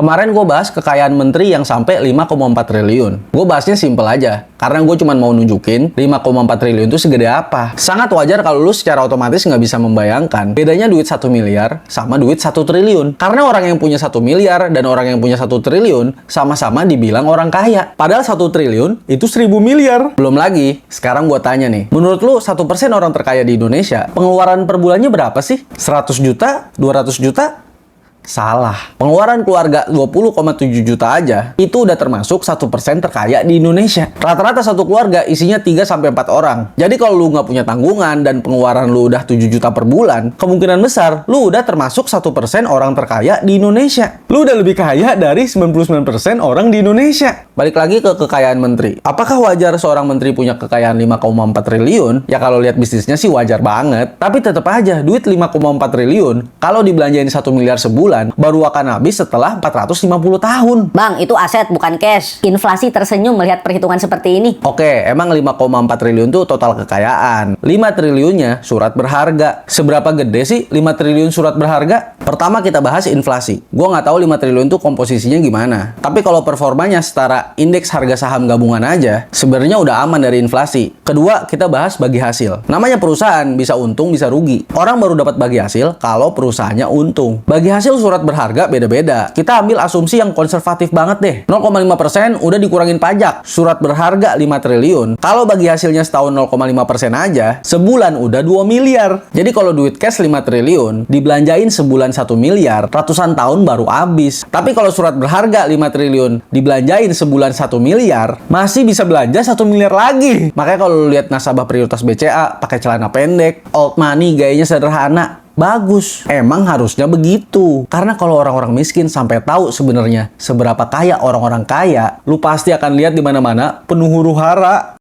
Kemarin gue bahas kekayaan menteri yang sampai 5,4 triliun. Gue bahasnya simple aja, karena gue cuma mau nunjukin 5,4 triliun itu segede apa. Sangat wajar kalau lu secara otomatis nggak bisa membayangkan bedanya duit 1 miliar sama duit 1 triliun. Karena orang yang punya 1 miliar dan orang yang punya 1 triliun sama-sama dibilang orang kaya. Padahal 1 triliun itu 1000 miliar. Belum lagi, sekarang gue tanya nih, menurut lu 1% orang terkaya di Indonesia, pengeluaran per bulannya berapa sih? 100 juta? 200 juta? Salah. Pengeluaran keluarga 20,7 juta aja itu udah termasuk 1% terkaya di Indonesia. Rata-rata satu keluarga isinya 3-4 orang. Jadi kalau lu nggak punya tanggungan dan pengeluaran lu udah 7 juta per bulan, kemungkinan besar lu udah termasuk 1% orang terkaya di Indonesia. Lu udah lebih kaya dari 99% orang di Indonesia. Balik lagi ke kekayaan menteri. Apakah wajar seorang menteri punya kekayaan 5,4 triliun? Ya kalau lihat bisnisnya sih wajar banget. Tapi tetap aja duit 5,4 triliun kalau dibelanjain 1 miliar sebulan baru akan habis setelah 450 tahun. Bang, itu aset bukan cash. Inflasi tersenyum melihat perhitungan seperti ini. Oke, emang 5,4 triliun itu total kekayaan. 5 triliunnya surat berharga. Seberapa gede sih 5 triliun surat berharga? Pertama kita bahas inflasi. Gua nggak tahu 5 triliun itu komposisinya gimana. Tapi kalau performanya setara indeks harga saham gabungan aja, sebenarnya udah aman dari inflasi. Kedua, kita bahas bagi hasil. Namanya perusahaan, bisa untung, bisa rugi. Orang baru dapat bagi hasil kalau perusahaannya untung. Bagi hasil surat berharga beda-beda. Kita ambil asumsi yang konservatif banget deh. 0,5% udah dikurangin pajak. Surat berharga 5 triliun. Kalau bagi hasilnya setahun 0,5% aja, sebulan udah 2 miliar. Jadi kalau duit cash 5 triliun, dibelanjain sebulan 1 miliar, ratusan tahun baru habis. Tapi kalau surat berharga 5 triliun, dibelanjain sebulan 1 miliar, masih bisa belanja 1 miliar lagi. Makanya kalau lu lihat nasabah prioritas BCA, pakai celana pendek, old money, gayanya sederhana, bagus. Emang harusnya begitu. Karena kalau orang-orang miskin sampai tahu sebenarnya seberapa kaya orang-orang kaya, lu pasti akan lihat di mana-mana penuh huru-hara.